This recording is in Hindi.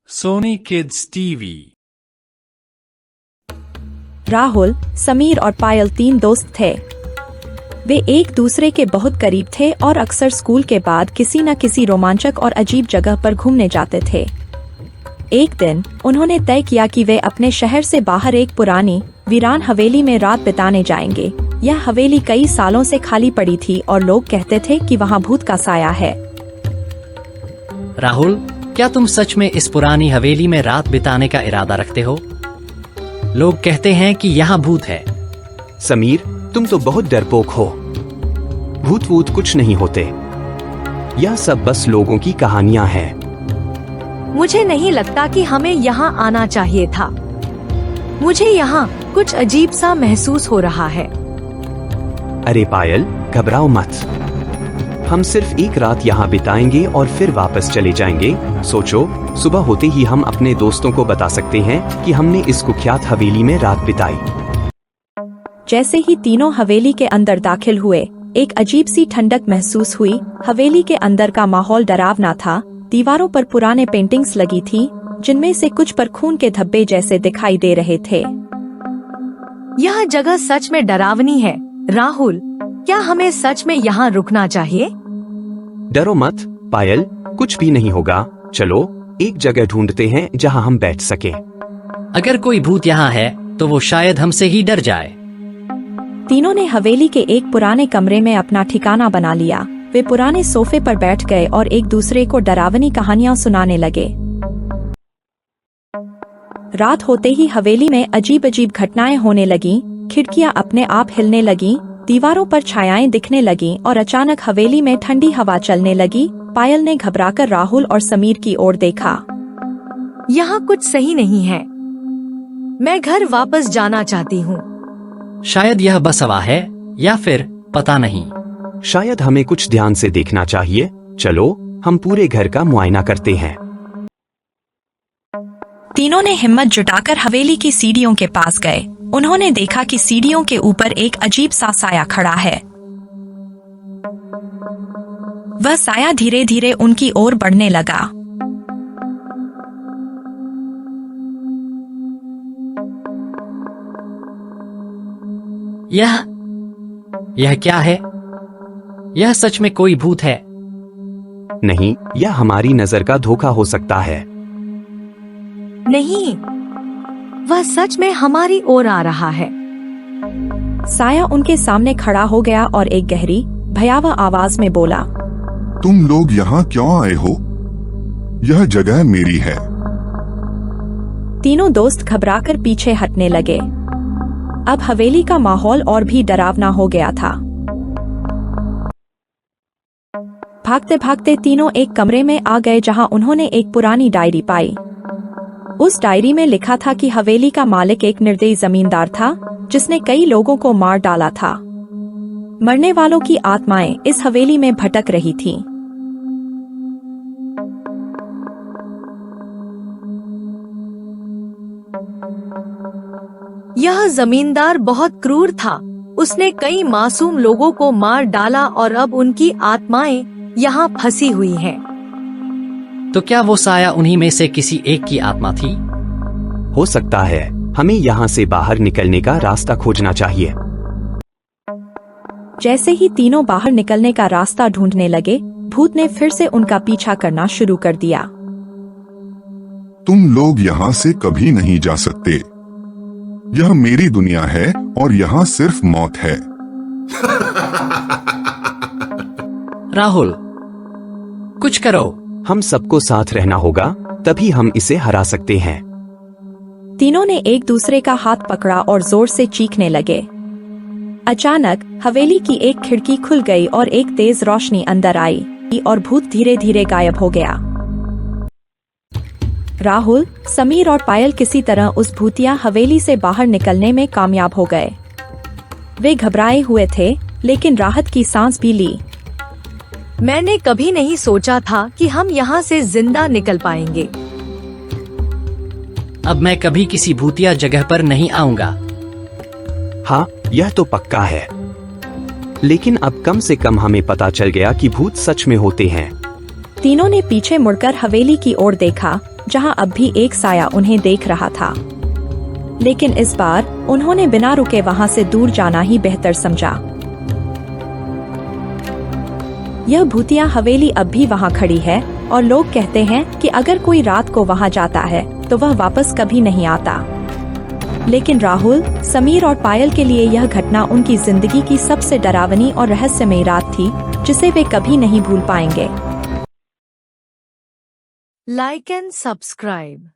Sony Kids TV। Rahul, Sameer और पायल 3 दोस्त थे। वे एक दूसरे के बहुत करीब थे और अक्सर स्कूल के बाद किसी न किसी रोमांचक और अजीब जगह पर घूमने जाते थे। एक दिन उन्होंने तय किया कि वे अपने शहर से बाहर एक पुरानी वीरान हवेली में रात बिताने जाएंगे। यह हवेली कई सालों से खाली पड़ी थी और लोग कहते थे कि वहाँ भूत का साया है। राहुल, क्या तुम सच में इस पुरानी हवेली में रात बिताने का इरादा रखते हो? लोग कहते हैं कि यहाँ भूत है। समीर, तुम तो बहुत डरपोक हो। भूत वूत कुछ नहीं होते। यह सब बस लोगों की कहानियां हैं। मुझे नहीं लगता कि हमें यहाँ आना चाहिए था। मुझे यहाँ कुछ अजीब सा महसूस हो रहा है। अरे पायल, घबराओ मत। हम सिर्फ एक रात यहाँ बिताएंगे और फिर वापस चले जाएंगे। सोचो, सुबह होते ही हम अपने दोस्तों को बता सकते हैं कि हमने इस कुख्यात हवेली में रात बिताई। जैसे ही तीनों हवेली के अंदर दाखिल हुए, एक अजीब सी ठंडक महसूस हुई। हवेली के अंदर का माहौल डरावना था। दीवारों पर पुराने पेंटिंग्स लगी थी, जिनमें से कुछ पर खून के धब्बे जैसे दिखाई दे रहे थे। यह जगह सच में डरावनी है। राहुल, क्या हमें सच में यहाँ रुकना चाहिए? डरो मत पायल, कुछ भी नहीं होगा। चलो एक जगह ढूंढते हैं जहाँ हम बैठ सकें। अगर कोई भूत यहाँ है तो वो शायद हमसे ही डर जाए। तीनों ने हवेली के एक पुराने कमरे में अपना ठिकाना बना लिया। वे पुराने सोफे पर बैठ गए और एक दूसरे को डरावनी कहानियां सुनाने लगे। रात होते ही हवेली में अजीब अजीब घटनाएं होने लगीं। खिड़कियां अपने आप हिलने लगीं, दीवारों पर छायाएं दिखने लगीं और अचानक हवेली में ठंडी हवा चलने लगी। पायल ने घबराकर राहुल और समीर की ओर देखा। यहाँ कुछ सही नहीं है। मैं घर वापस जाना चाहती हूँ। शायद यह बस हवा है या फिर पता नहीं। शायद हमें कुछ ध्यान से देखना चाहिए। चलो हम पूरे घर का मुआयना करते हैं। तीनों ने हिम्मत जुटाकर हवेली की सीढ़ियों के पास गए। उन्होंने देखा कि सीढ़ियों के ऊपर एक अजीब सा साया खड़ा है। वह साया धीरे धीरे उनकी ओर बढ़ने लगा। यह क्या है? यह सच में कोई भूत है? नहीं, यह हमारी नजर का धोखा हो सकता है। नहीं, वह सच में हमारी ओर आ रहा है। साया उनके सामने खड़ा हो गया और एक गहरी, भयावह आवाज में बोला, तुम लोग यहाँ क्यों आए हो? यह जगह मेरी है। तीनों दोस्त घबराकर पीछे हटने लगे। अब हवेली का माहौल और भी डरावना हो गया था। भागते भागते तीनों एक कमरे में आ गए जहां उन्होंने एक पुरानी डायरी पाई। उस डायरी में लिखा था कि हवेली का मालिक एक निर्दयी जमींदार था, जिसने कई लोगों को मार डाला था। मरने वालों की आत्माएं इस हवेली में भटक रही थीं। यह जमींदार बहुत क्रूर था। उसने कई मासूम लोगों को मार डाला और अब उनकी आत्माएं यहाँ फंसी हुई हैं। तो क्या वो साया उन्हीं में से किसी एक की आत्मा थी? हो सकता है। हमें यहाँ से बाहर निकलने का रास्ता खोजना चाहिए। जैसे ही तीनों बाहर निकलने का रास्ता ढूंढने लगे, भूत ने फिर से उनका पीछा करना शुरू कर दिया। तुम लोग यहाँ से कभी नहीं जा सकते। यह मेरी दुनिया है और यहाँ सिर्फ मौत है। राहुल, कुछ करो। हम सबको साथ रहना होगा, तभी हम इसे हरा सकते हैं। तीनों ने एक दूसरे का हाथ पकड़ा और जोर से चीखने लगे। अचानक हवेली की एक खिड़की खुल गई और एक तेज रोशनी अंदर आई और भूत धीरे धीरे गायब हो गया। राहुल, समीर और पायल किसी तरह उस भूतिया हवेली से बाहर निकलने में कामयाब हो गए। वे घबराए हुए थे, लेकिन राहत की सांस भी ली। मैंने कभी नहीं सोचा था कि हम यहाँ से जिंदा निकल पाएंगे। अब मैं कभी किसी भूतिया जगह पर नहीं आऊंगा। हाँ, यह तो पक्का है। लेकिन अब कम से कम हमें पता चल गया कि भूत सच में होते हैं। तीनों ने पीछे मुड़कर हवेली की ओर देखा। जहां अब भी एक साया उन्हें देख रहा था। लेकिन इस बार उन्होंने बिना रुके वहां से दूर जाना ही बेहतर समझा। यह भूतिया हवेली अब भी वहां खड़ी है और लोग कहते हैं कि अगर कोई रात को वहां जाता है तो वह वापस कभी नहीं आता। लेकिन राहुल, समीर और पायल के लिए यह घटना उनकी जिंदगी की सबसे डरावनी और रहस्यमयी रात थी, जिसे वे कभी नहीं भूल पाएंगे। Like and subscribe.